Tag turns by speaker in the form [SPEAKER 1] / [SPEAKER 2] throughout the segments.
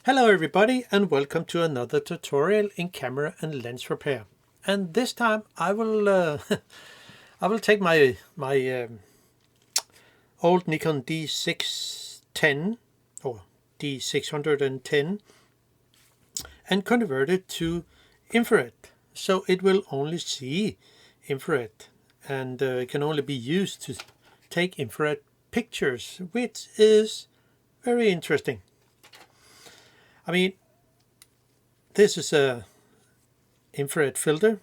[SPEAKER 1] Hello everybody and welcome to another tutorial in camera and lens repair. And this time I will I will take my old Nikon D610 or D610 and convert it to infrared. So it will only see infrared and can only be used to take infrared pictures, which is very interesting. I mean, this is a infrared filter,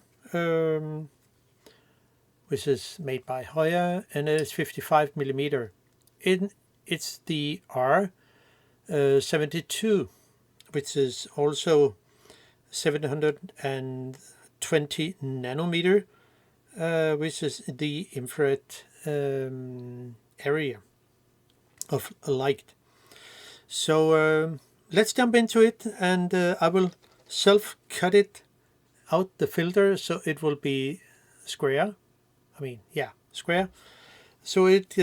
[SPEAKER 1] which is made by HOYA, and it is 55 millimeter. It's the R72, which is also 720 nanometer, which is the infrared area of light. So let's jump into it, and I will self-cut it out the filter so it will be square. Square. So it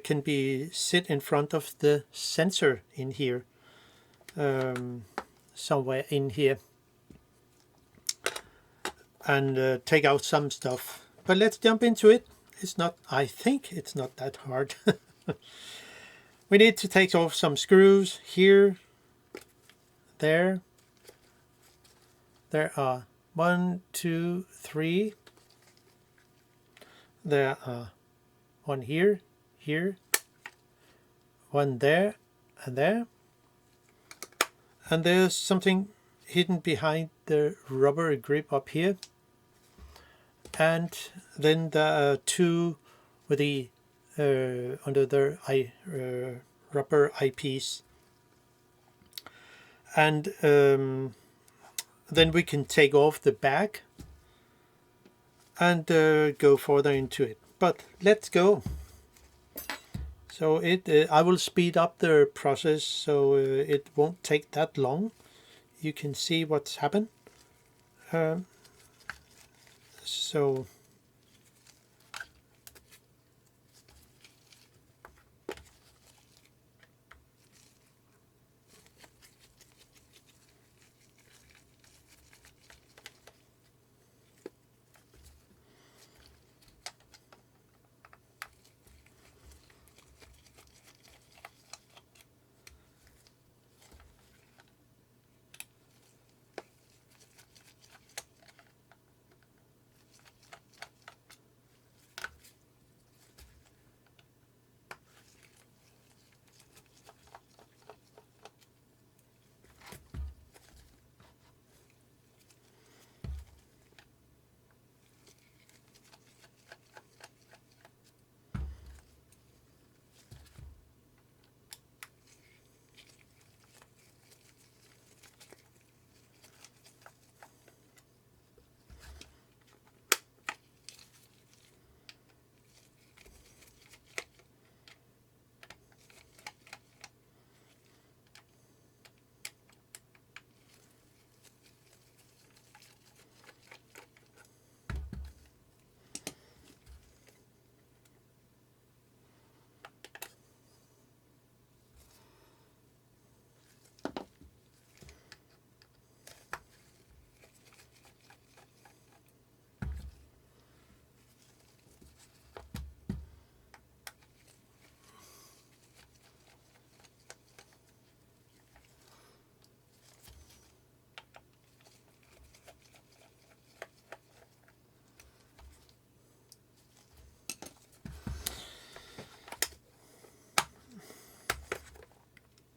[SPEAKER 1] can be sit in front of the sensor in here, somewhere in here, and take out some stuff. But let's jump into it. I think it's not that hard. We need to take off some screws here. There are 1, 2, 3. There are one here, one there, and there. And there's something hidden behind the rubber grip up here. And then there are 2 with the under the rubber eyepiece. And then we can take off the back and go further into it. But let's go. So I will speed up the process so it won't take that long. You can see what's happened. So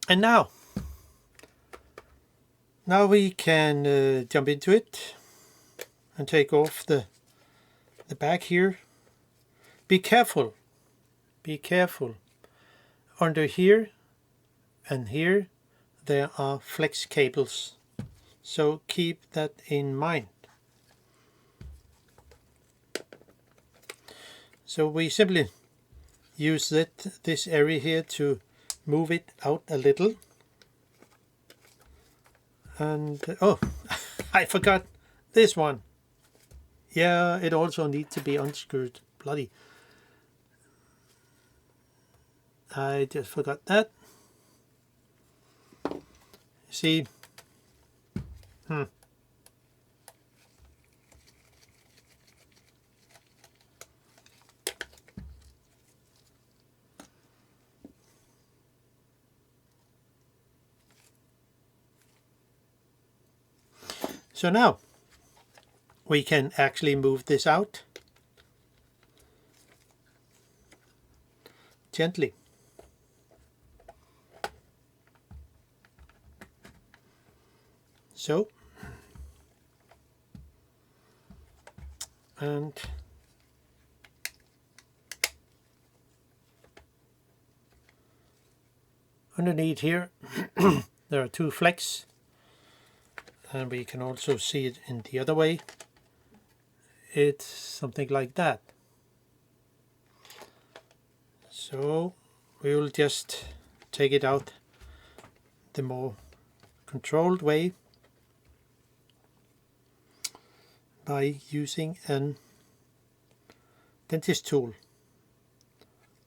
[SPEAKER 1] and now we can jump into it and take off the back here. Be careful. Under here and here there are flex cables, so keep that in mind. So we simply use this area here to move it out a little. And oh, I forgot this one. Yeah, it also needs to be unscrewed. Bloody, I just forgot that. See, so now we can actually move this out gently. So, and underneath here there are two flecks, and we can also see it in the other way. It's something like that. So we will just take it out the more controlled way by using an dentist tool.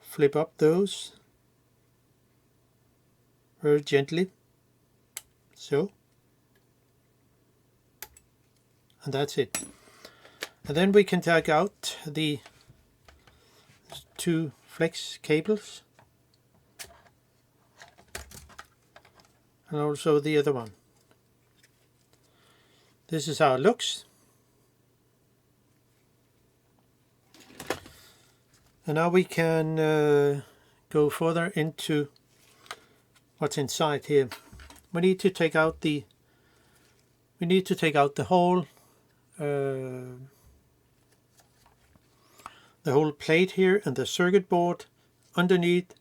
[SPEAKER 1] Flip up those very gently, so, and that's it. And then we can take out the two flex cables and also the other one. This is how it looks. And now we can go further into what's inside here. We need to take out the whole plate here and the circuit board. Underneath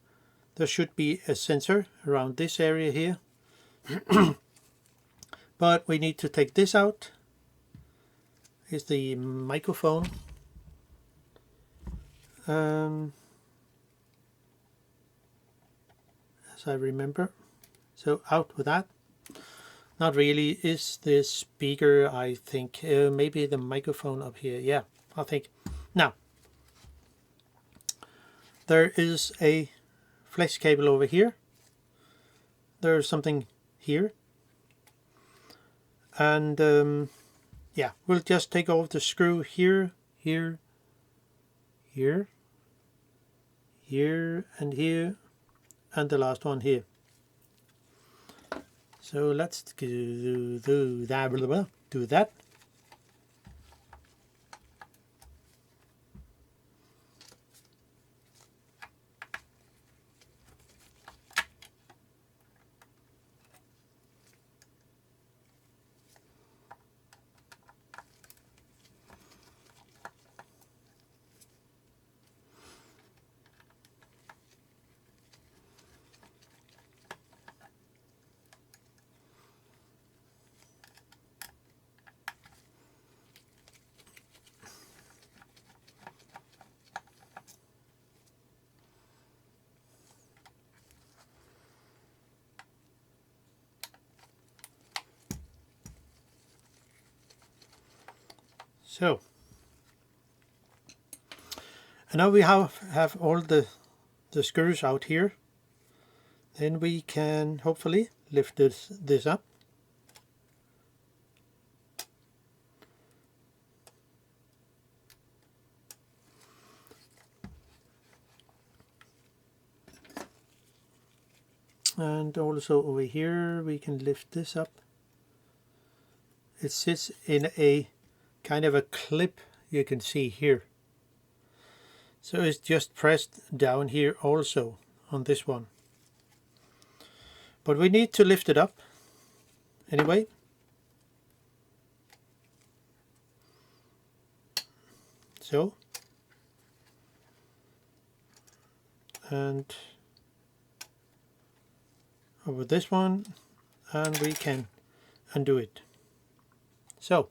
[SPEAKER 1] there should be a sensor around this area here. But we need to take this out. Here's the microphone. As I remember. So out with that. Not really. Is the speaker, I think. Maybe the microphone up here. Yeah, I think. Now, there is a flex cable over here. There's something here. And yeah, we'll just take off the screw here, here, here, here, and here, and the last one here. So let's do that. So, and now we have all the screws out here. Then we can hopefully lift this up. And also over here we can lift this up. It sits in a kind of a clip, you can see here. So it's just pressed down here also on this one. But we need to lift it up anyway. So, and over this one, and we can undo it. So,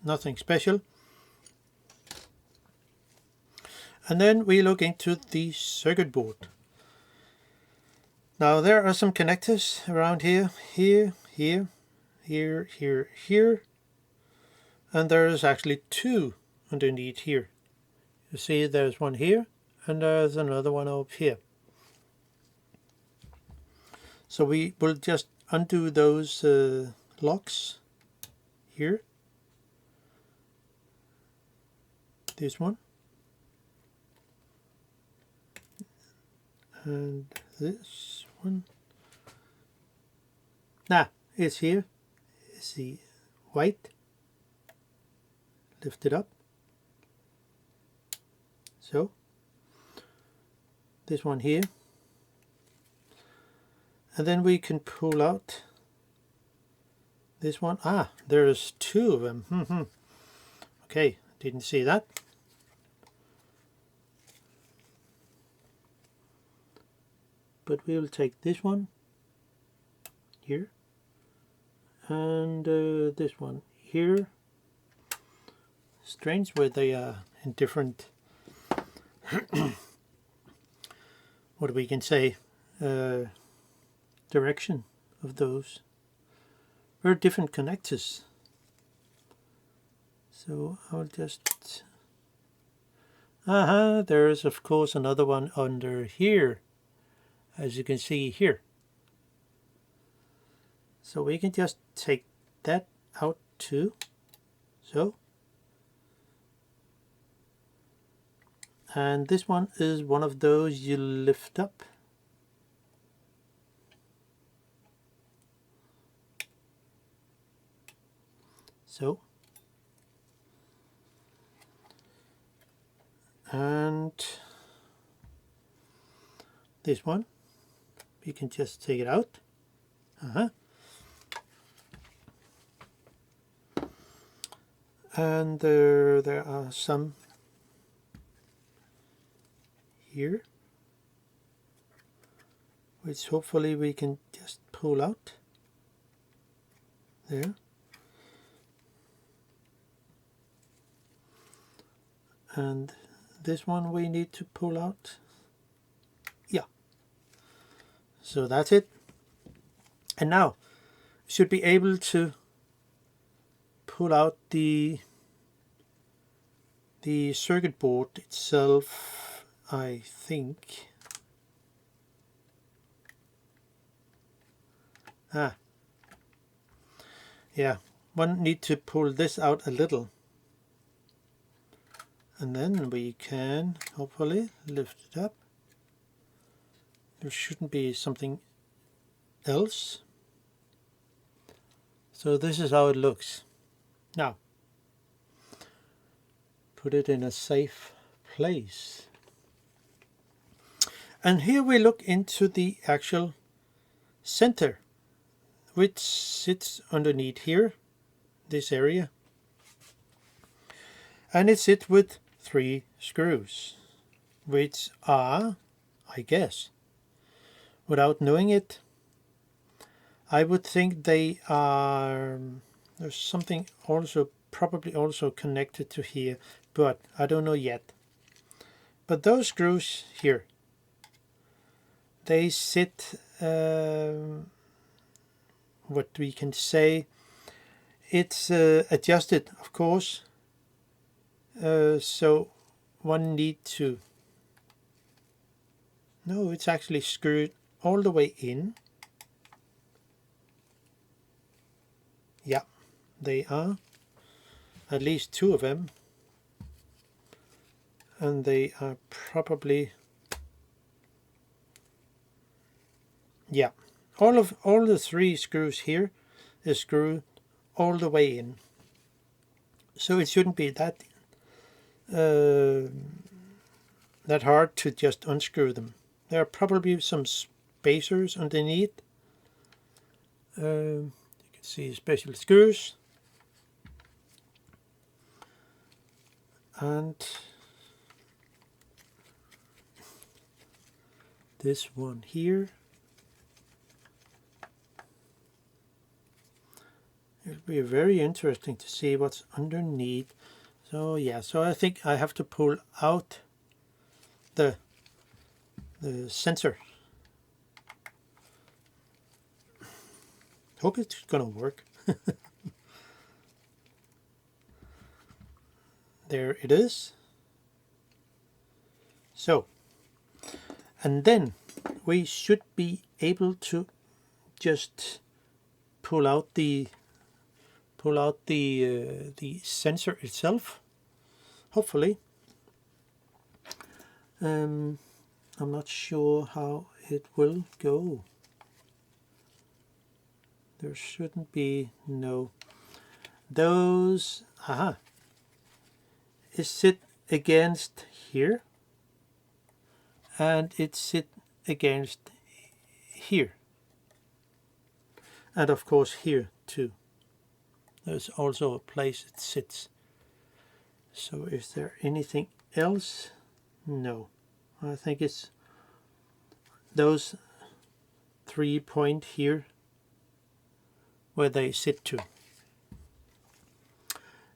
[SPEAKER 1] nothing special. And then we look into the circuit board. Now there are some connectors around here, here, here, here, here, here, and there's actually two underneath here. You see there's one here and there's another one up here. So we will just undo those locks here. This one. And this one. It's here. It's the white. Lift it up. So. This one here. And then we can pull out this one. There's two of them. Okay, didn't see that. But we'll take this one here and this one here. Strange where they are in different what we can say direction of those. Very different connectors. So I'll just there's of course another one under here, as you can see here. So we can just take that out too. So. And this one is one of those you lift up. So. And this one, we can just take it out. And there are some here, which hopefully we can just pull out. There. And this one we need to pull out. Yeah. So that's it. And now we should be able to pull out the circuit board itself, I think. Yeah, one need to pull this out a little. And then we can hopefully lift it up. There shouldn't be something else. So this is how it looks. Now, put it in a safe place. And here we look into the actual center, which sits underneath here, this area. And it sits with 3 screws, which are, I guess, without knowing it, I would think they are, there's something also, probably also connected to here, but I don't know yet. But those screws here, they sit, what we can say, it's adjusted, of course. So one need to, no, it's actually screwed all the way in. Yeah, they are, at least 2 of them, and they are probably, yeah, all the 3 screws here is screwed all the way in. So it shouldn't be that hard to just unscrew them. There are probably some spacers underneath. You can see special screws. And this one here. It'll be very interesting to see what's underneath. So yeah, so I think I have to pull out the sensor. Hope it's gonna work. There it is. So, and then we should be able to just pull out the sensor itself, hopefully. I'm not sure how it will go. There shouldn't be no those. Aha, it sit against here, and it sit against here, and of course here too. There's also a place it sits. So is there anything else? No, I think it's those 3 points here where they sit to.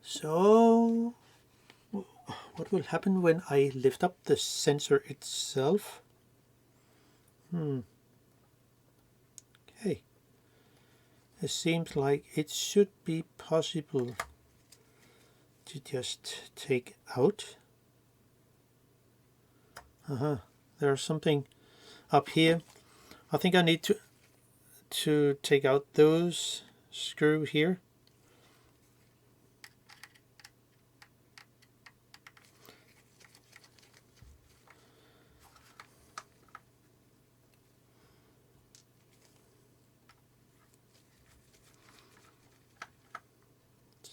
[SPEAKER 1] So what will happen when I lift up the sensor itself? Okay, it seems like it should be possible to just take out. There's something up here. I think I need to take out those screw here.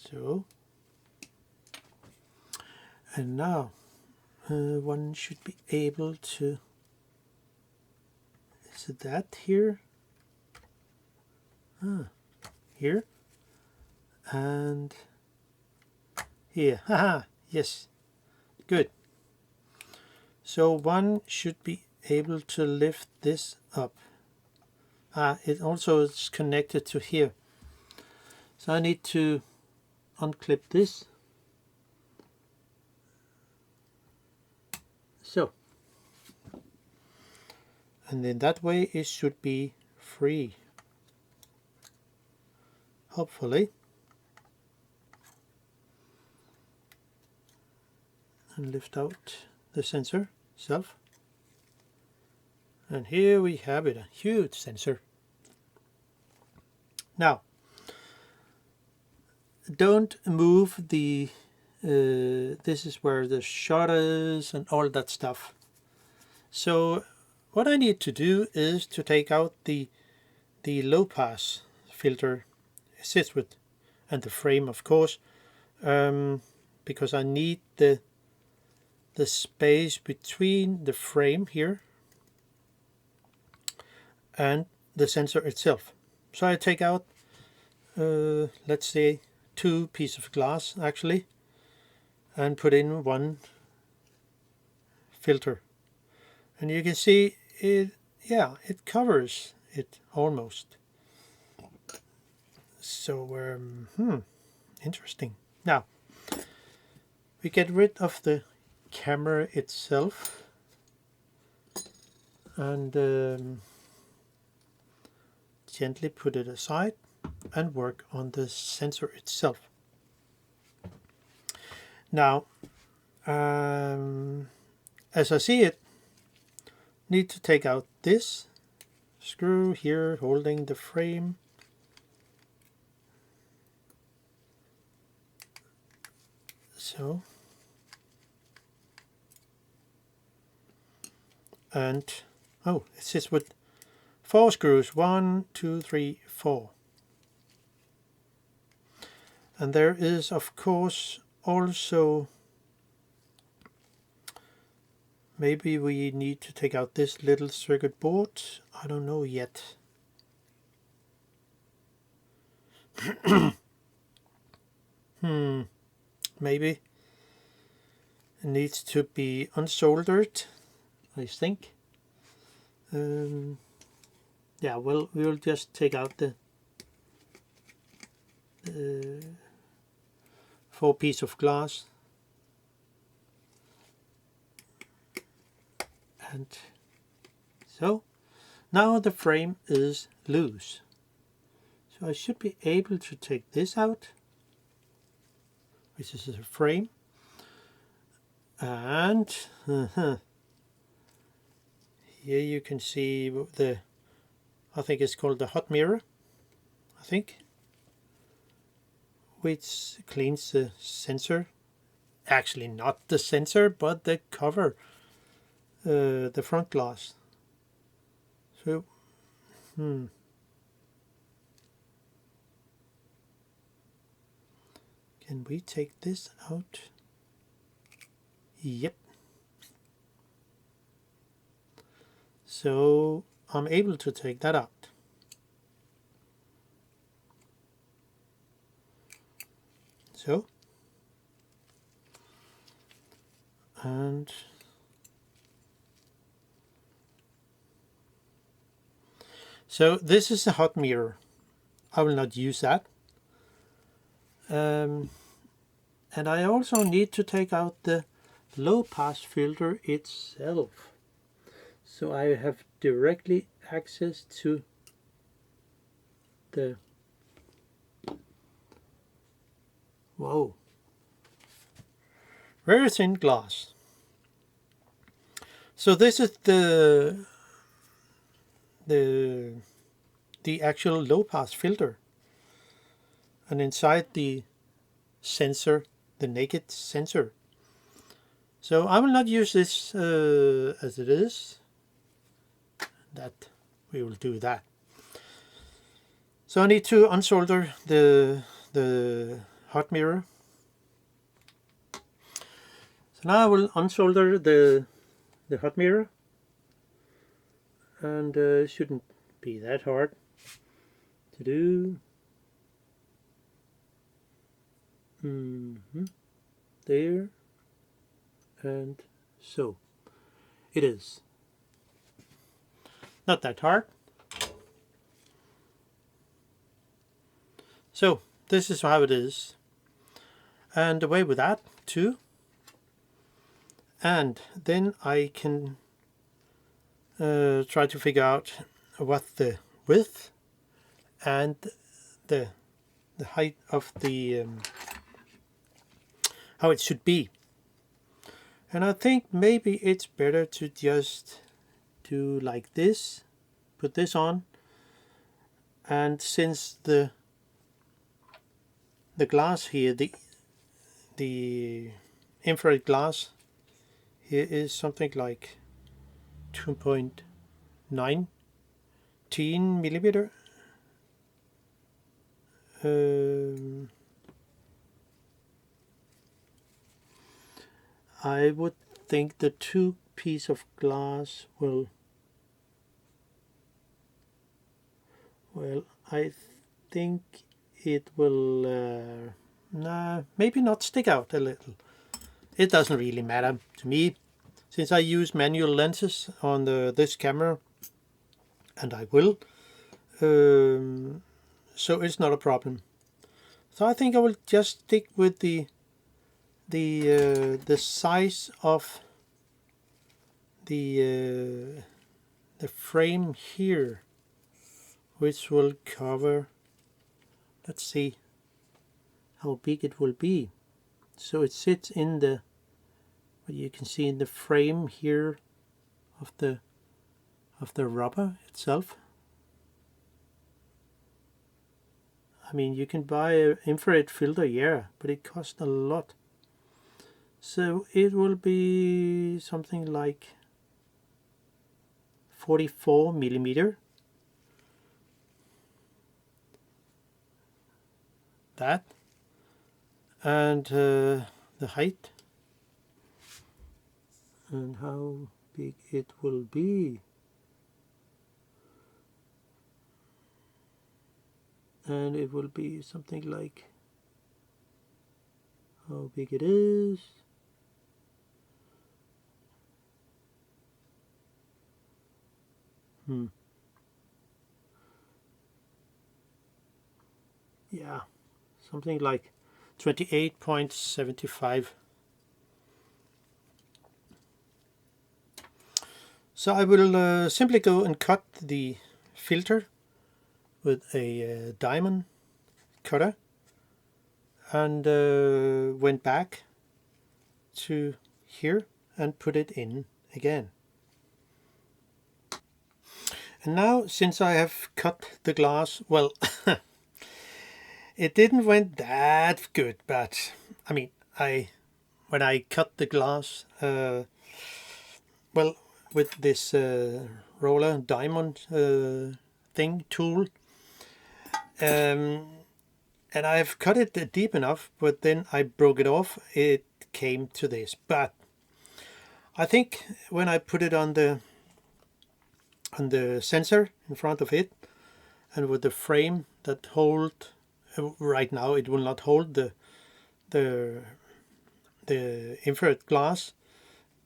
[SPEAKER 1] So, and now one should be able to, is it that here? Here and here. Haha, yes, good. So one should be able to lift this up. It also is connected to here. So I need to unclip this. So, and then that way it should be free, hopefully. And lift out the sensor itself. And here we have it, a huge sensor. Now, don't move the this is where the shutter is and all that stuff. So what I need to do is to take out the low pass filter it sits with, and the frame, of course, because I need the space between the frame here and the sensor itself. So I take out let's say 2 pieces of glass actually, and put in 1 filter, and you can see it, yeah, it covers it almost. So interesting. Now we get rid of the camera itself and gently put it aside and work on the sensor itself. Now, as I see it, need to take out this screw here holding the frame. So, and oh, it sits with 4 screws, 1, 2, 3, 4. And there is, of course, also, maybe we need to take out this little circuit board. I don't know yet. Maybe it needs to be unsoldered, I think. Yeah, well, we will just take out the 4 pieces of glass, and so now the frame is loose. So I should be able to take this out, which is a frame, and here you can see the, I think it's called the hot mirror, I think, which cleans the sensor. Actually not the sensor, but the cover, the front glass. So, can we take this out? Yep. So I'm able to take that out. So, and so this is a hot mirror. I will not use that. And I also need to take out the low pass filter itself. So I have directly access to the, whoa, very thin glass. So this is the actual low pass filter, and inside the sensor, the naked sensor. So I will not use this as it is. That we will do that. So I need to unsolder the hot mirror. So now I will unsolder the hot mirror, and shouldn't be that hard to do. There, and so it is. Not that hard. So this is how it is, and away with that too. And then I can try to figure out what the width and the height of the how it should be. And I think maybe it's better to just do like this, put this on, and since the glass here, the infrared glass here is something like 2.19 millimeter. I would think the two piece of glass will, well, I think it will maybe not stick out a little. It doesn't really matter to me, since I use manual lenses on this camera, and I will, so it's not a problem. So I think I will just stick with the size of the frame here, which will cover, let's see how big it will be. So it sits in the, what you can see in the frame here of the rubber itself. I mean, you can buy an infrared filter, yeah, but it costs a lot. So it will be something like 44 millimeter. That. And the height. And how big it will be. And it will be something like how big it is. Yeah, something like 28.75. So I will simply go and cut the filter with a diamond cutter, and went back to here and put it in again. And now, since I have cut the glass, well, It didn't went that good, but I mean, when I cut the glass, well, with this roller diamond thing tool, and I've cut it deep enough, but then I broke it off. It came to this, but I think when I put it on the sensor in front of it, and with the frame that hold, right now it will not hold the infrared glass,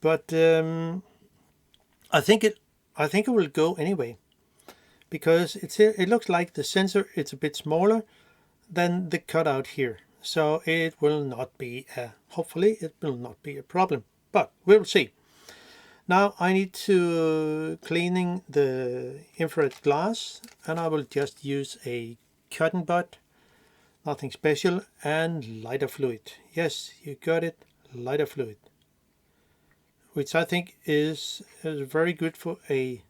[SPEAKER 1] but I think it will go anyway, because it looks like the sensor, it's a bit smaller than the cutout here, so it will not be hopefully it will not be a problem, but we'll see. Now I need to cleaning the infrared glass, and I will just use a cotton bud, nothing special, and lighter fluid. Yes, you got it, lighter fluid, which I think is very good for a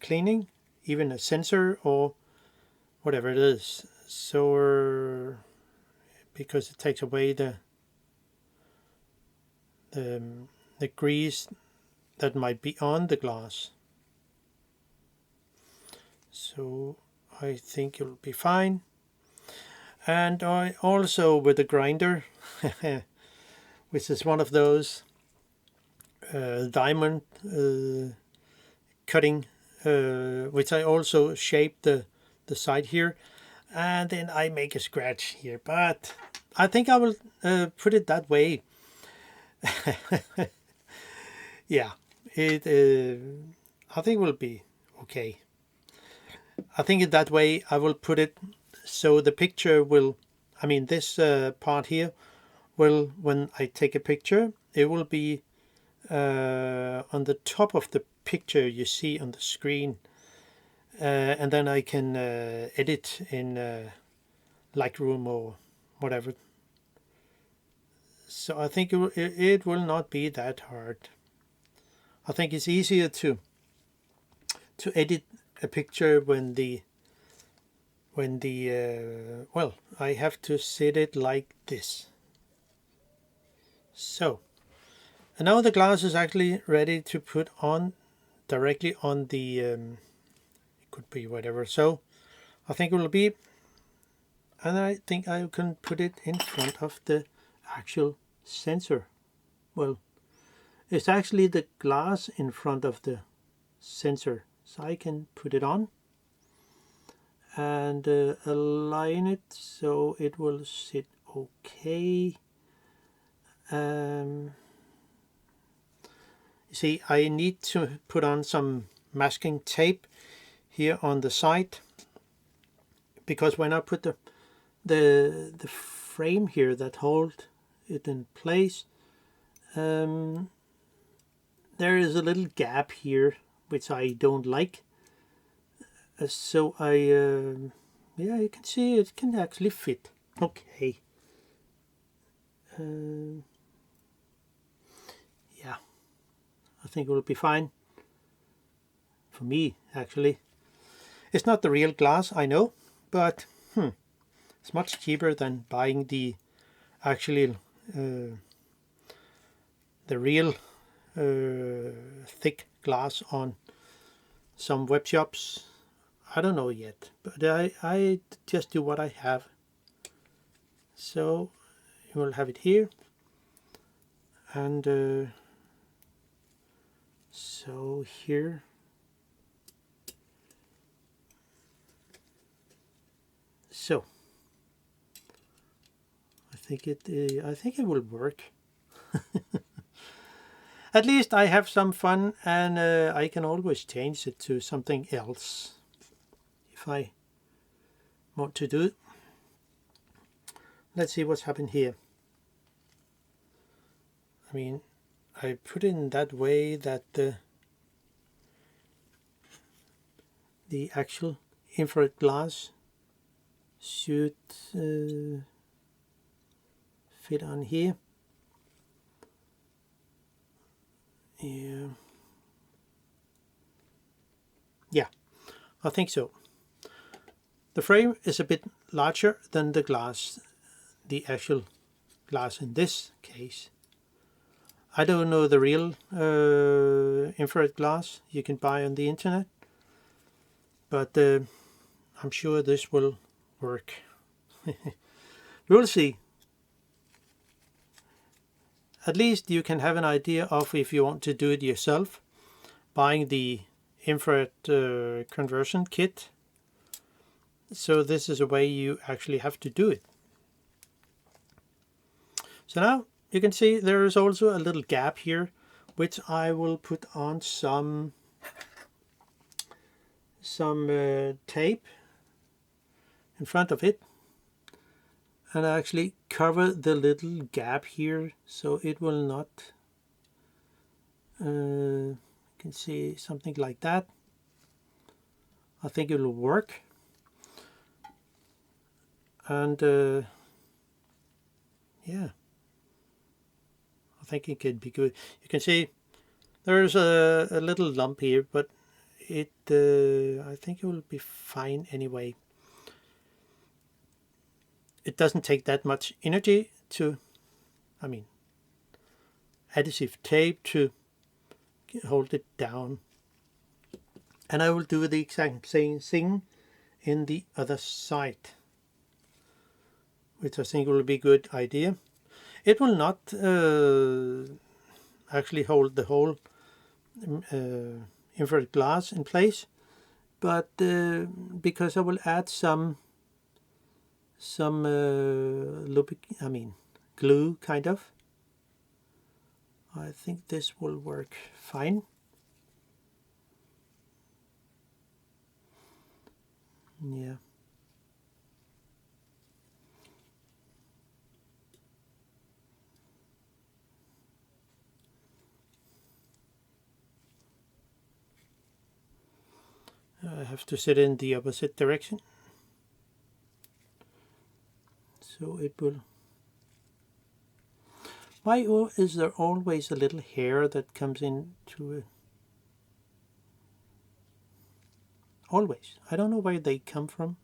[SPEAKER 1] cleaning, even a sensor or whatever it is. So because it takes away the grease that might be on the glass. So I think it'll be fine. And I also, with the grinder, which is one of those diamond cutting, which I also shaped the side here, and then I make a scratch here, but I think I will put it that way. Yeah, it I think will be okay. I think that way I will put it so the picture will, I mean this part here will, when I take a picture, it will be on the top of the picture you see on the screen, and then I can edit in Lightroom or whatever. So I think it will not be that hard. I think it's easier to edit a picture when the well, I have to set it like this. So, and now the glass is actually ready to put on directly on the it could be whatever. So I think it will be, and I think I can put it in front of the actual sensor. Well, it's actually the glass in front of the sensor, so I can put it on and align it so it will sit okay. You see, I need to put on some masking tape here on the side, because when I put the frame here that hold it in place, there is a little gap here which I don't like. So I yeah, you can see it can actually fit okay. Yeah, I think it will be fine for me. Actually, it's not the real glass, I know, but it's much cheaper than buying the actually the real thick glass on some web shops. I don't know yet, but I just do what I have. So you will have it here, and so here. So I think it will work. At least I have some fun, and I can always change it to something else if I want to do it. Let's see what's happened here. I mean, I put it in that way that the actual infrared glass should fit on here. Yeah, I think so. The frame is a bit larger than the glass, the actual glass in this case. I don't know the real infrared glass you can buy on the internet, but I'm sure this will work. We'll see. At least you can have an idea of, if you want to do it yourself, buying the infrared conversion kit. So this is a way you actually have to do it. So now you can see there is also a little gap here, which I will put on some tape in front of it, and actually cover the little gap here so it will not, you can see something like that. I think it will work, and yeah, I think it could be good. You can see there's a little lump here, but it I think it will be fine anyway. It doesn't take that much energy to, I mean, adhesive tape to hold it down. And I will do the exact same thing in the other side, which I think will be a good idea. It will not actually hold the whole infrared glass in place, but because I will add some glue kind of, I think this will work fine. Yeah. I have to set in the opposite direction, so it will. Why is there always a little hair that comes into it? Always. I don't know where they come from.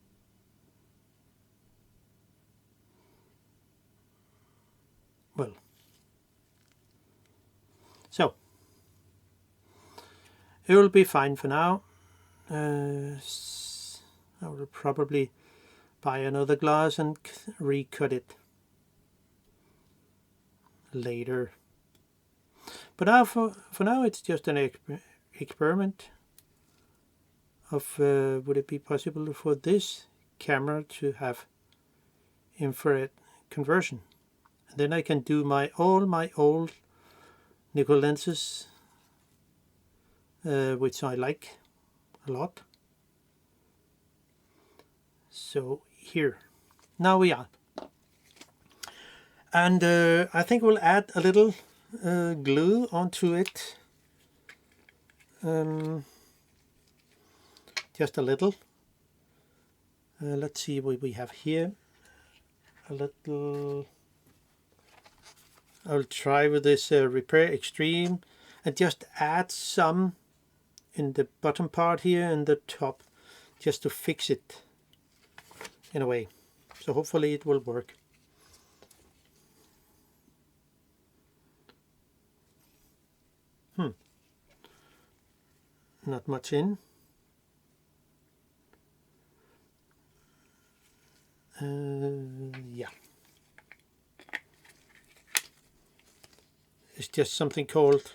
[SPEAKER 1] Well, so it will be fine for now. I will probably buy another glass and recut it later. But now for now it's just an experiment of would it be possible for this camera to have infrared conversion. And then I can do all my old Nikon lenses, which I like a lot. So here, now we are. And I think we'll add a little glue onto it. Just a little. Let's see what we have here. A little. I'll try with this Repair Extreme and just add some in the bottom part here and the top, just to fix it in a way. So hopefully it will work. Not much in. Yeah. It's just something called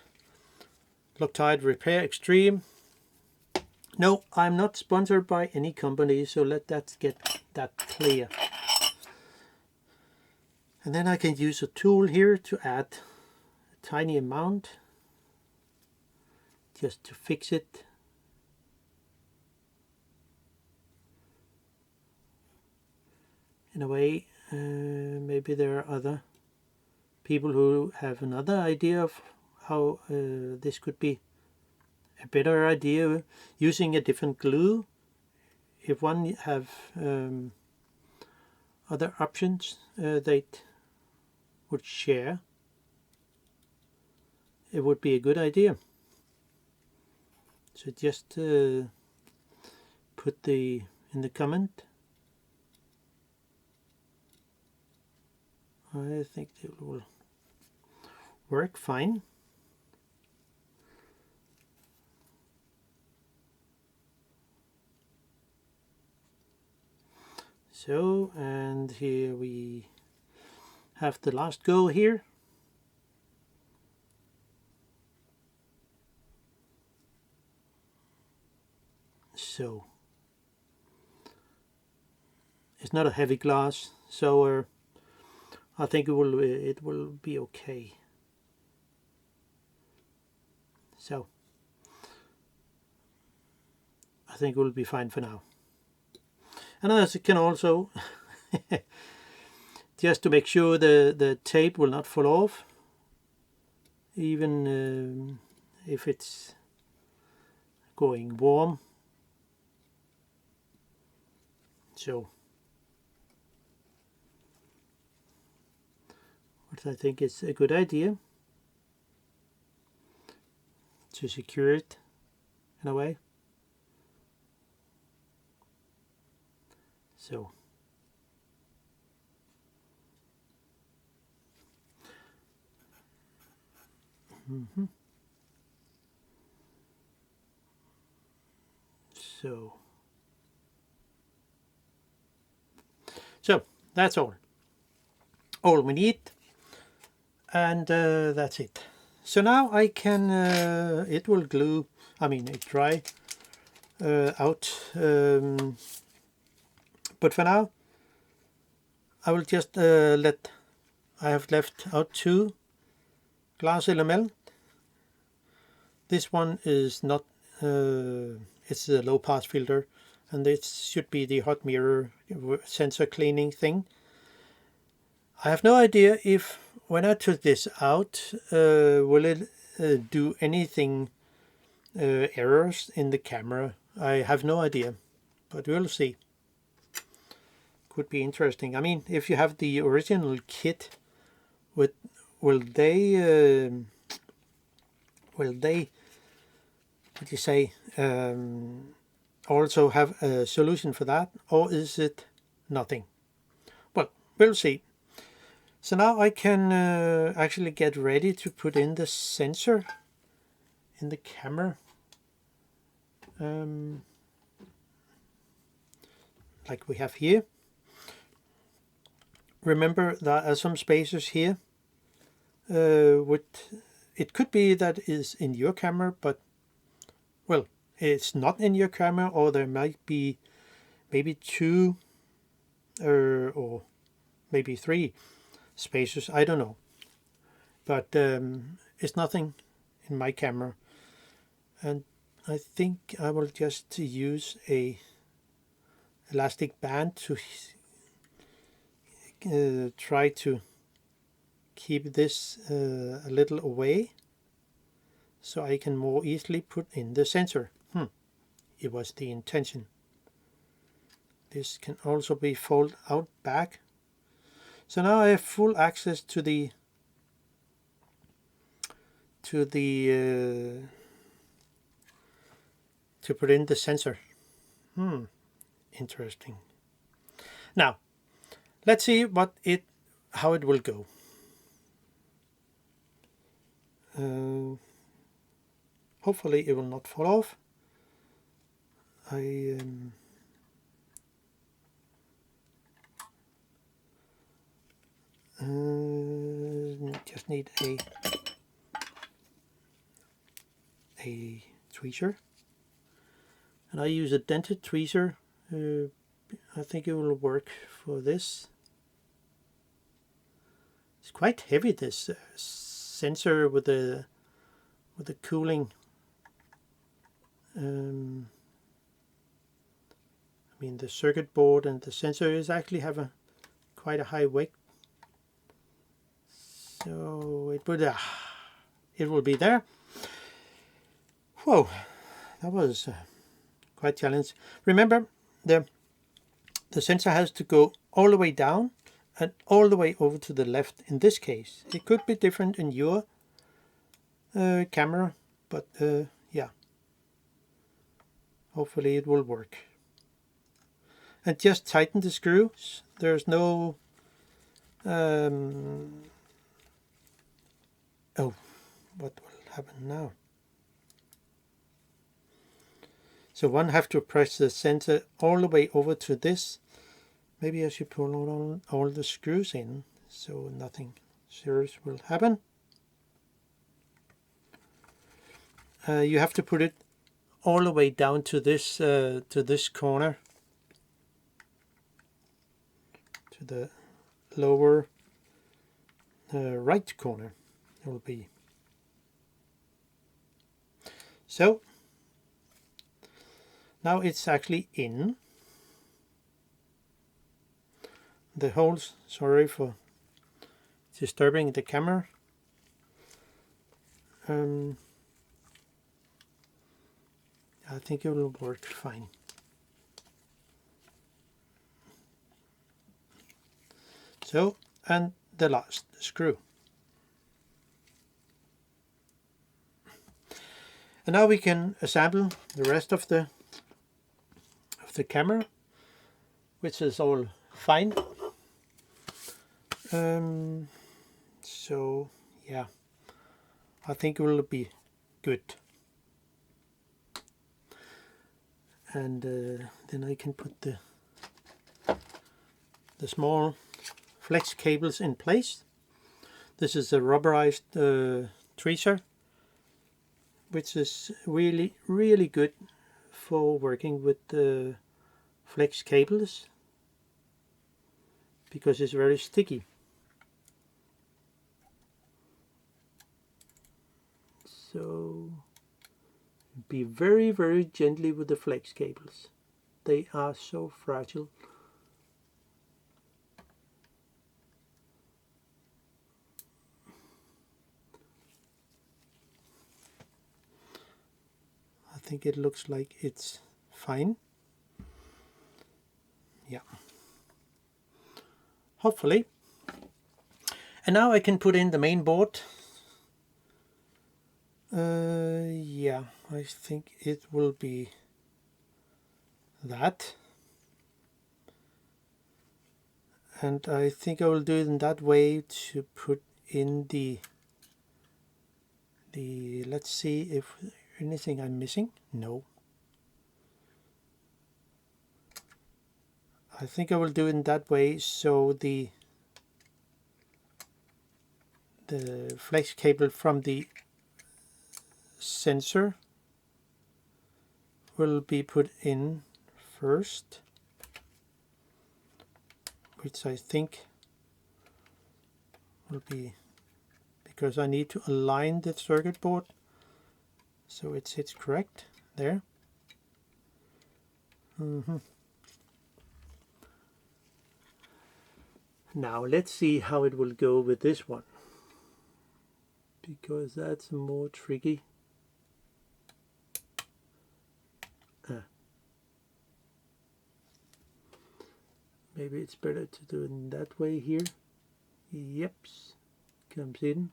[SPEAKER 1] Loctite Repair Extreme. No, I'm not sponsored by any company, so let that get that clear. And then I can use a tool here to add a tiny amount, just to fix it. In a way, maybe there are other people who have another idea of how this could be a better idea using a different glue. If one have other options they would share, it would be a good idea. So just put in the comment I think it will work fine. So, and here we have the last go here. So it's not a heavy glass, so I think it will be okay. So I think it will be fine for now. And as it can also, just to make sure the tape will not fall off, even if it's going warm. So what I think is a good idea to secure it in a way. So so that's all we need, and that's it. So now I can it will glue, I mean it dry out, but for now I will just I have left out 2 glass element. This one is not, it's a low pass filter, and this should be the hot mirror sensor cleaning thing. I have no idea if when I took this out, will it do anything, errors in the camera. I have no idea, but we'll see. Could be interesting. I mean, if you have the original kit, will they what do you say, also have a solution for that, or is it nothing? Well, we'll see. So now I can actually get ready to put in the sensor in the camera, like we have here. Remember, there are some spaces here. It could be that is in your camera, but well, it's not in your camera, or there might be maybe 2 or maybe 3 spaces, I don't know, but it's nothing in my camera, and I think I will just use a elastic band to try to keep this a little away, so I can more easily put in the sensor. It was the intention. This can also be folded out back. So now I have full access to the to put in the sensor. Interesting. Now let's see how it will go. Hopefully it will not fall off. I just need a tweezer, and I use a dented tweezer. I think it will work for this. It's quite heavy, this sensor with the cooling. I mean, the circuit board and the sensor is actually have quite a high weight, so it will be there. Whoa, that was quite challenging. Remember, the sensor has to go all the way down and all the way over to the left. In this case, it could be different in your camera, but yeah, hopefully it will work. And just tighten the screws. There's no Oh, what will happen now? So one have to press the center all the way over to this. Maybe I should pull all the screws in so nothing serious will happen. You have to put it all the way down to this corner, to the lower right corner. It will be so. Now it's actually in. The holes, sorry for disturbing the camera. I think it will work fine. So, and the last screw. And now we can assemble the rest of the camera, which is all fine. So yeah, I think it will be good. And then I can put the small flex cables in place. This is a rubberized tweezer, which is really good for working with the flex cables because it's very sticky. So be very gently with the flex cables. They are so fragile. I think it looks like it's fine. Yeah. Hopefully. And now I can put in the main board. Yeah, I think it will be that. And I think I will do it in that way to put in the let's see if anything I'm missing. No. I think I will do it in that way so the flex cable from the sensor will be put in first, which I think will be, because I need to align the circuit board so it sits correct there. Now let's see how it will go with this one, because that's more tricky. Maybe it's better to do it in that way here. Yep, comes in.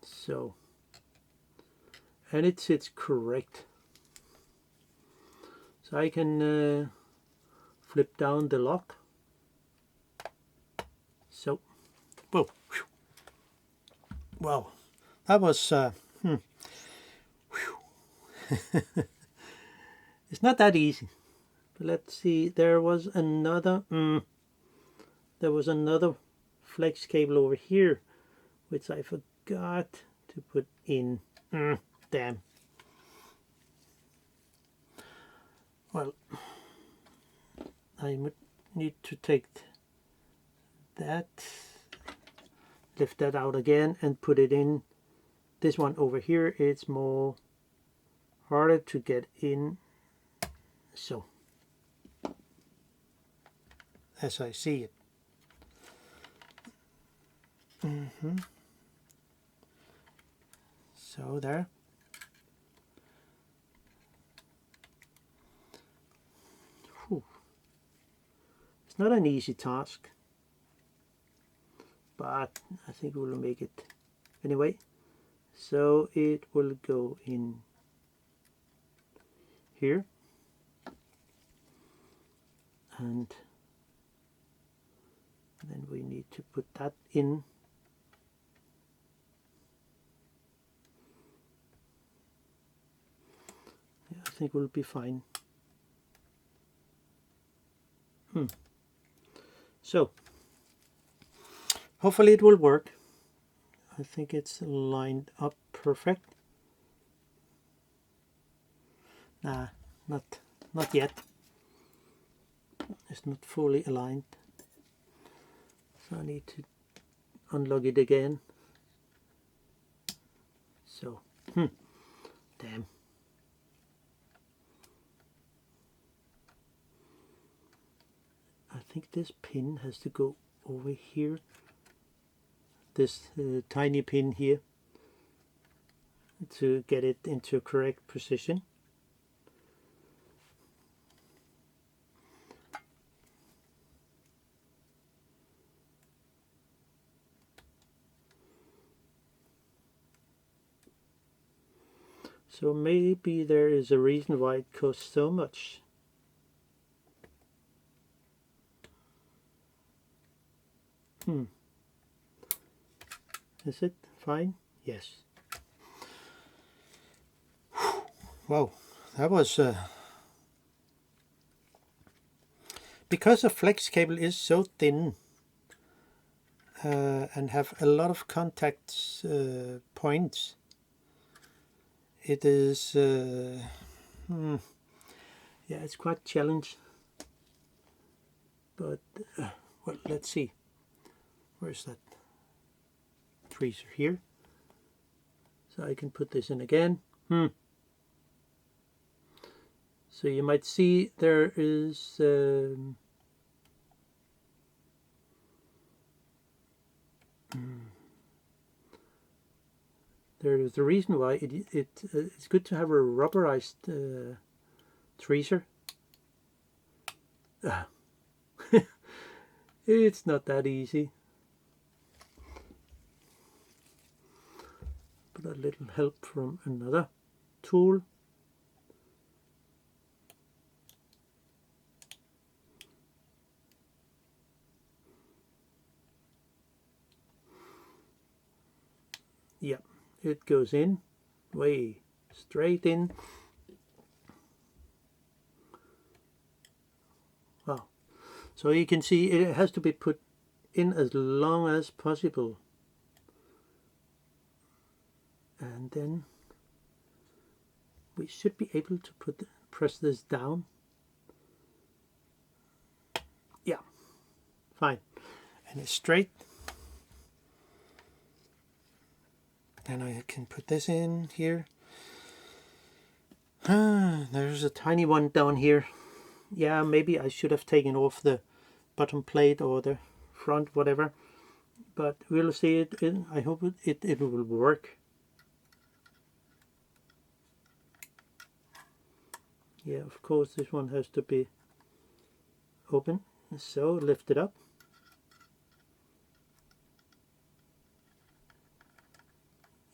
[SPEAKER 1] So, and it sits correct. So I can flip down the lock. So, whoa, whew. Wow, that was it's not that easy. But let's see, there was another flex cable over here which I forgot to put in. Damn. Well, I would need to take that, lift that out again and put it in. This one over here, it's more harder to get in. So, as I see it. So there. Whew. It's not an easy task, but I think we'll make it anyway. So it will go in here, and then we need to put that in. Yeah, I think we'll be fine. So hopefully it will work. I think it's lined up perfect. Nah, not yet. It's not fully aligned. So I need to unlock it again. So, damn. I think this pin has to go over here. This tiny pin here, to get it into a correct position. So maybe there is a reason why it costs so much. Is it fine? Yes. Wow, that was because a flex cable is so thin and have a lot of contact points. It is yeah, it's quite challenging. But well, let's see. Where's that tweezer? Here. So I can put this in again. So you might see there is there is the reason why it's good to have a rubberized tweezer. It's not that easy. But a little help from another tool. Yeah, it goes in, way straight in. Wow. So you can see it has to be put in as long as possible. And then we should be able to press this down. Yeah, fine. And it's straight. And I can put this in here. There's a tiny one down here. Yeah, maybe I should have taken off the bottom plate or the front, whatever. But we'll see it. I hope it will work. Yeah, of course this one has to be open. So lift it up.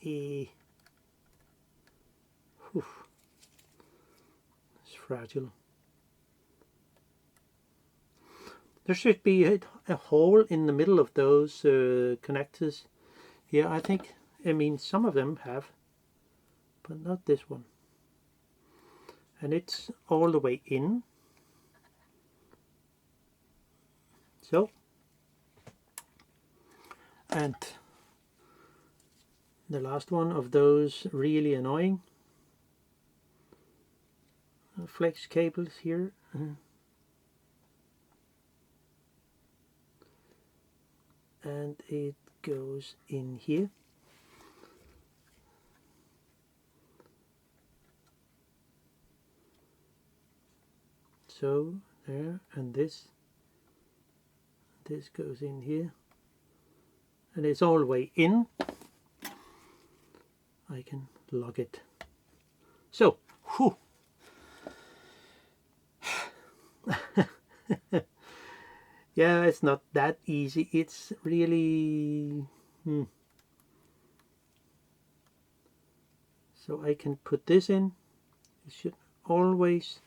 [SPEAKER 1] It's fragile. There should be a hole in the middle of those connectors here. I mean some of them have, but not this one. And it's all the way in. So, and the last one of those really annoying flex cables here. And it goes in here. So there, and this goes in here, and it's all the way in. I can lock it. So, whew. Yeah, it's not that easy. It's really... So I can put this in. It should always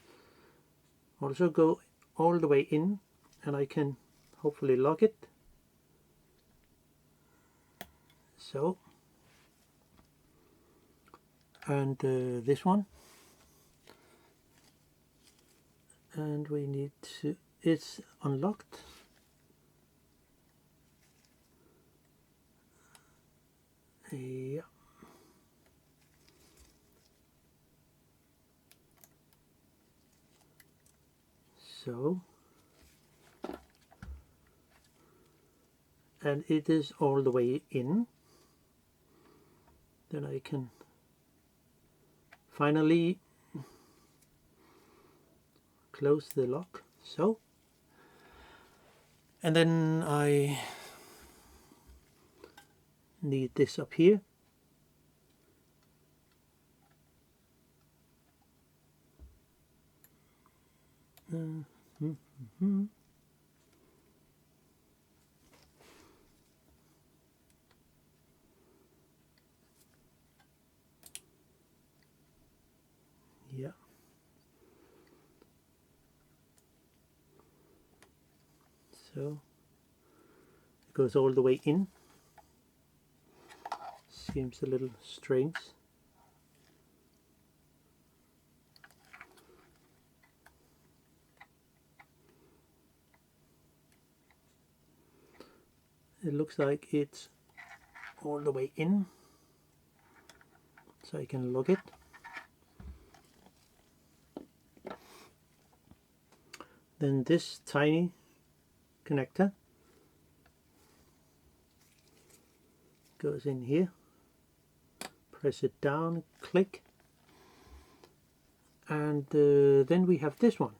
[SPEAKER 1] also go all the way in, and I can hopefully lock it. So, and this one, and we need to, it's unlocked. Yeah. So, and it is all the way in. Then I can finally close the lock, so. And then I need this up here. Yeah. So it goes all the way in. Seems a little strange. It looks like it's all the way in, so I can lock it. Then this tiny connector goes in here. Press it down, click, and then we have this one.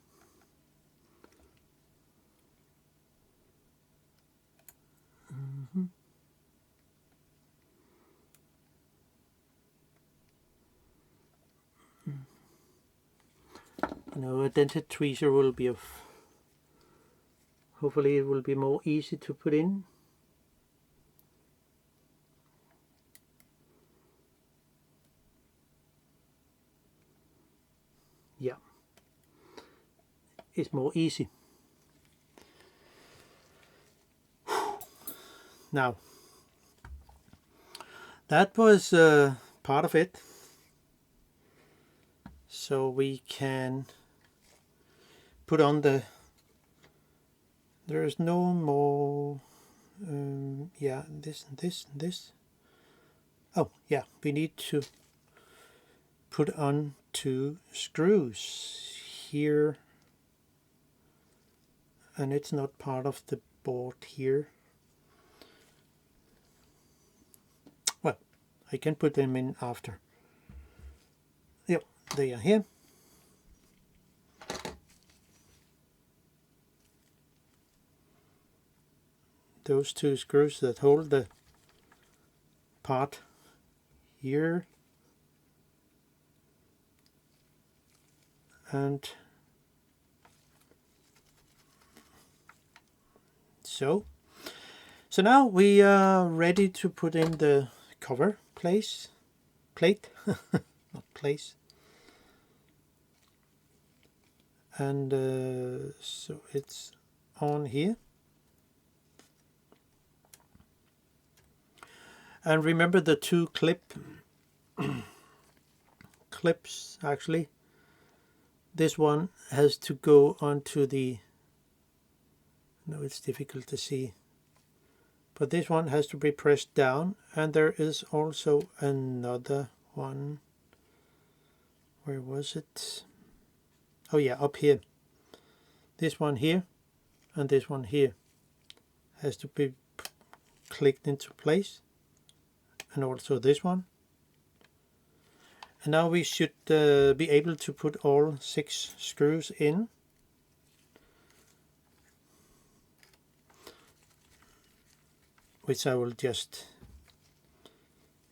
[SPEAKER 1] Now a dented tweezer will be of, hopefully it will be more easy to put in. Yeah, it's more easy. Now, that was part of it. So we can put on the, there's no more, yeah, this and this and this. Oh yeah, we need to put on 2 screws here, and it's not part of the board here. Well, I can put them in after. Yep, they are here. Those 2 screws that hold the part here, and so now we are ready to put in the cover plate, not place, and so it's on here. And remember the 2 clips, actually. This one has to go onto the, no, it's difficult to see, but this one has to be pressed down, and there is also another one. Where was it? Oh yeah, up here. This one here and this one here has to be clicked into place, and also this one. And now we should be able to put all 6 screws in. Which I will just,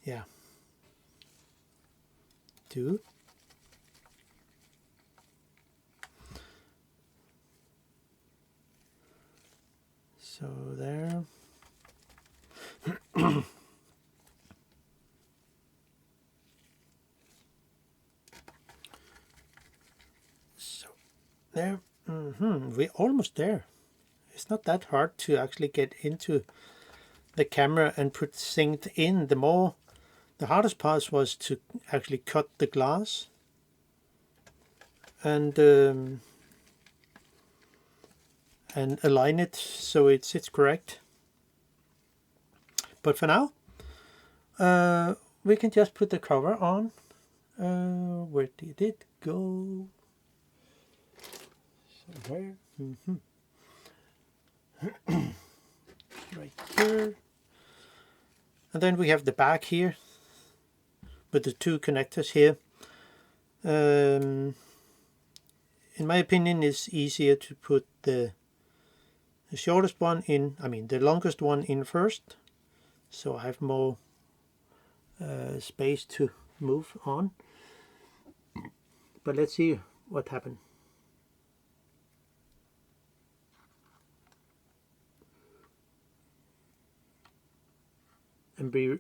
[SPEAKER 1] yeah, do. So there. So there. We're almost there. It's not that hard to actually get into the camera and put things in. The hardest part was to actually cut the glass and align it so it sits correct. But for now, we can just put the cover on. Where did it go? Somewhere. Right here. And then we have the back here with the two connectors here. In my opinion, it's easier to put the shortest one in, the longest one in first, so I have more space to move on. But let's see what happened. And be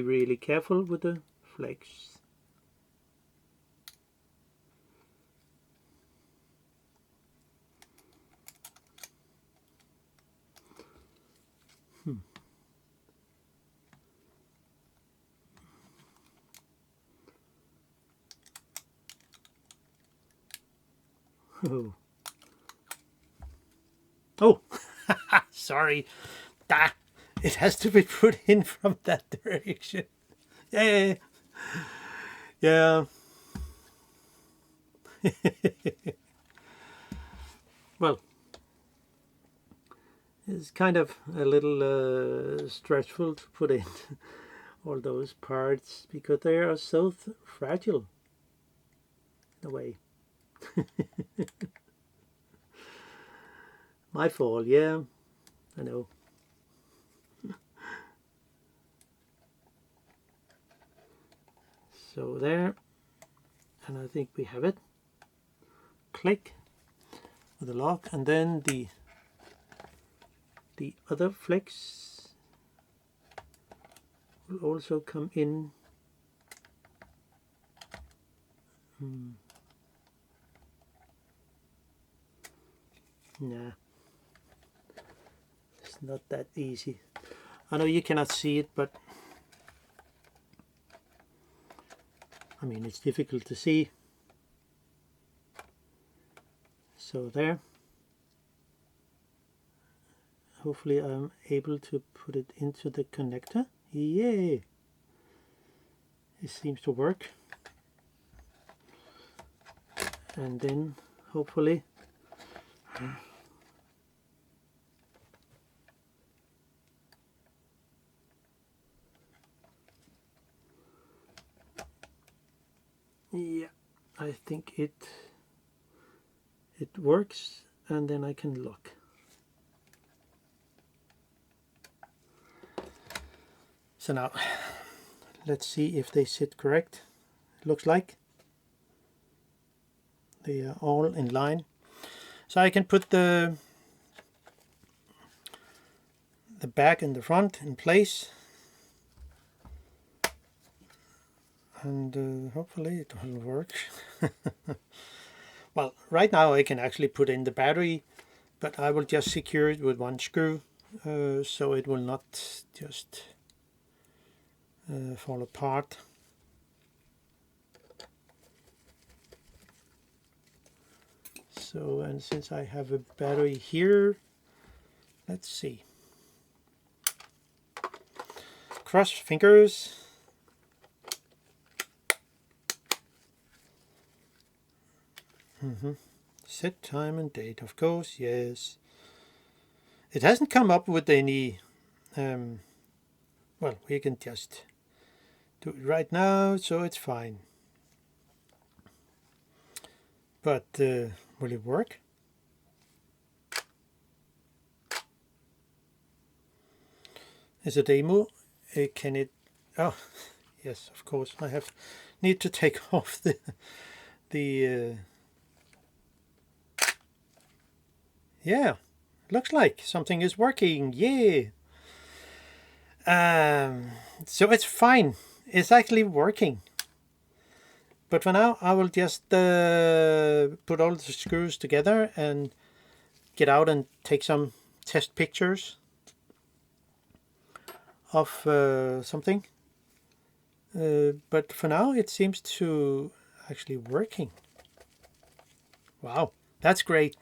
[SPEAKER 1] really careful with the flakes. Oh, sorry. It has to be put in from that direction. Yeah. Well, it's kind of a little stressful to put in all those parts because they are so fragile in a way. My fault, yeah, I know. So there, and I think we have it. Click with the lock, and then the other flex will also come in. Nah, it's not that easy. I know you cannot see it, but it's difficult to see. So there. Hopefully I'm able to put it into the connector. Yay! It seems to work. And then hopefully yeah, I think it works, and then I can lock. So now let's see if they sit correct. It looks like they are all in line. So I can put the back and the front in place, and hopefully it will work. Well, right now I can actually put in the battery, but I will just secure it with one screw so it will not just fall apart. So, and since I have a battery here, let's see. Cross fingers. Set time and date, of course, yes. It hasn't come up with any, well, we can just do it right now, so it's fine. But will it work? It's a demo. Can it? Oh, yes, of course. I need to take off the. Yeah, looks like something is working. Yeah. So it's fine. It's actually working. But for now, I will just put all the screws together and get out and take some test pictures of something. But for now, it seems to actually working. Wow, that's great.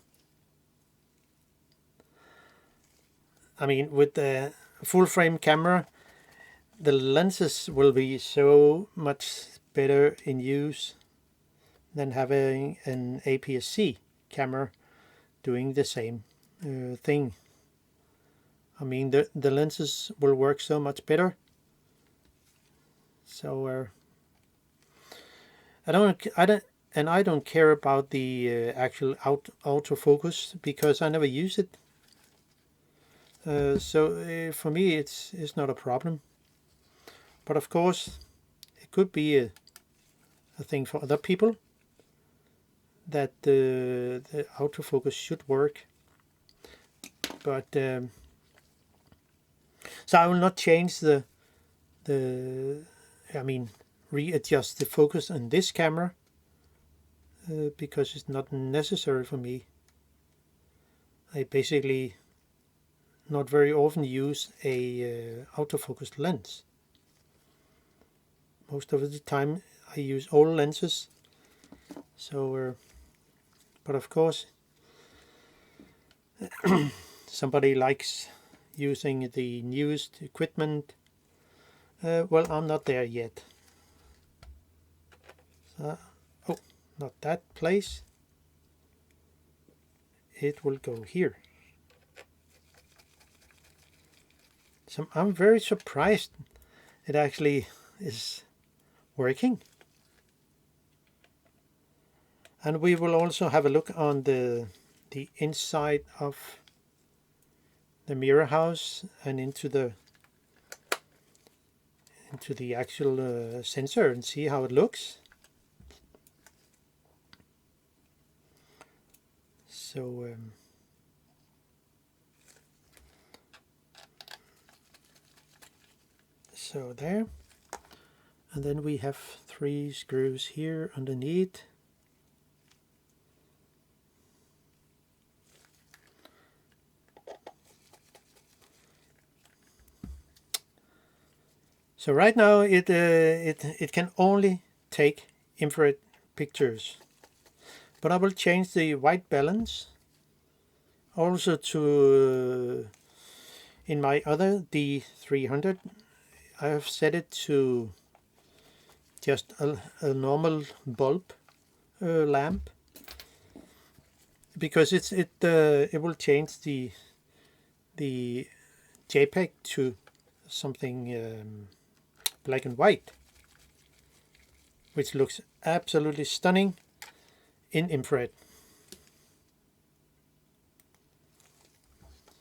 [SPEAKER 1] I mean, with the full frame camera, the lenses will be so much better in use than having an APS-C camera doing the same thing. I mean, the lenses will work so much better. So I don't care about the actual autofocus because I never use it. So for me, it's not a problem. But of course, it could be a thing for other people that the autofocus should work. But so I will not change readjust the focus on this camera because it's not necessary for me. I basically not very often use a autofocus lens. Most of the time I use old lenses. So, but of course, somebody likes using the newest equipment. Well, I'm not there yet. Oh, not that place. It will go here. So I'm very surprised it actually is working. And we will also have a look on the inside of the mirror house and into the actual sensor and see how it looks. So there, and then we have 3 screws here underneath. So right now it can only take infrared pictures, but I will change the white balance also to in my other D300. I have set it to just a normal bulb lamp because it will change the JPEG to something black and white, which looks absolutely stunning in infrared.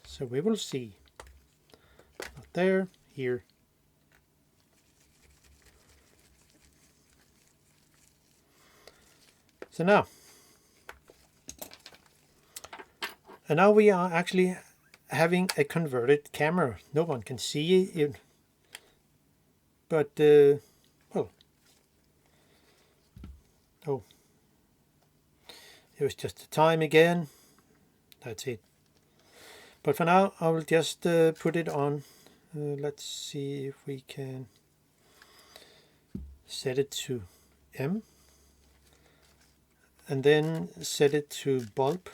[SPEAKER 1] So we will see. Not there, here. So now, and now we are actually having a converted camera. No one can see it, but well, oh, it was just the time again. That's it. But for now, I will just put it on. Let's see if we can set it to M. And then set it to bulb.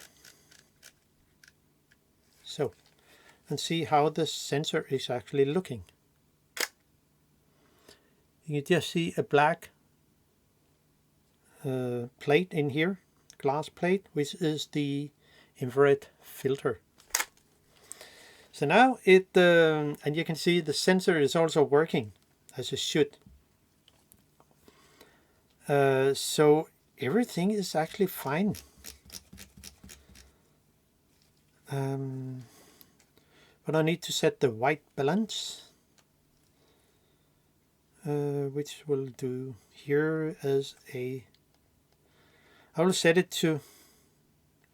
[SPEAKER 1] So, and see how the sensor is actually looking. You can just see a black plate in here, glass plate, which is the infrared filter. So now it, and you can see the sensor is also working as it should. So everything is actually fine. But I need to set the white balance, which will do here as a, I will set it to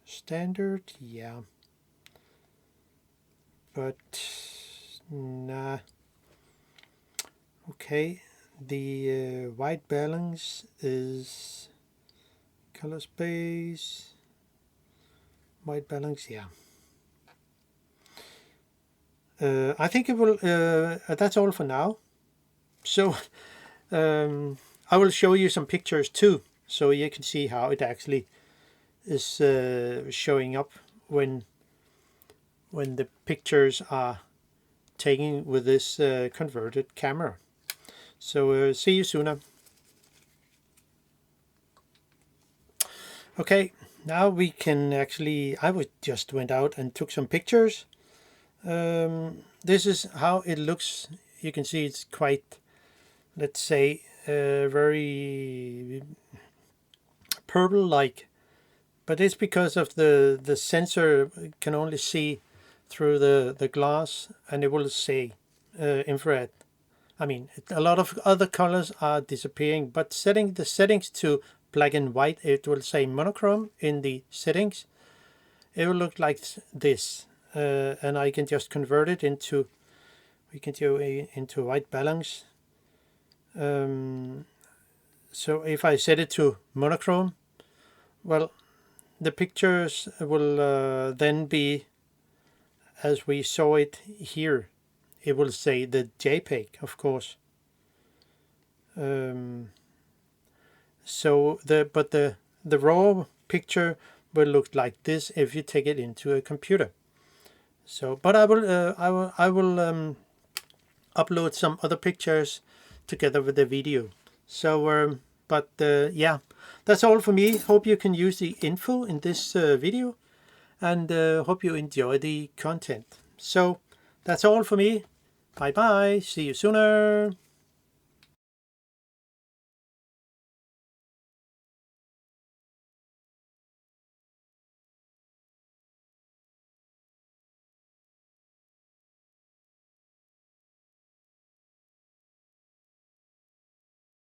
[SPEAKER 1] standard, yeah. but nah. Okay, the white balance is color space, white balance, yeah. I think it will, that's all for now. So I will show you some pictures too, so you can see how it actually is showing up when the pictures are taken with this converted camera. So see you sooner. Okay, now we can actually, just went out and took some pictures. This is how it looks. You can see it's quite, let's say, very purple-like, but it's because of the sensor can only see through the glass, and it will say infrared. I mean, a lot of other colors are disappearing, but setting the settings to black and white, it will say monochrome in the settings. It will look like this, and I can just convert it into, we can do into white balance. So if I set it to monochrome, well, the pictures will then be as we saw it here. It will say the JPEG, of course. So the raw picture will look like this if you take it into a computer. So, but I will upload some other pictures together with the video. So, yeah, that's all for me. Hope you can use the info in this video, and hope you enjoy the content. So that's all for me. Bye bye. See you sooner.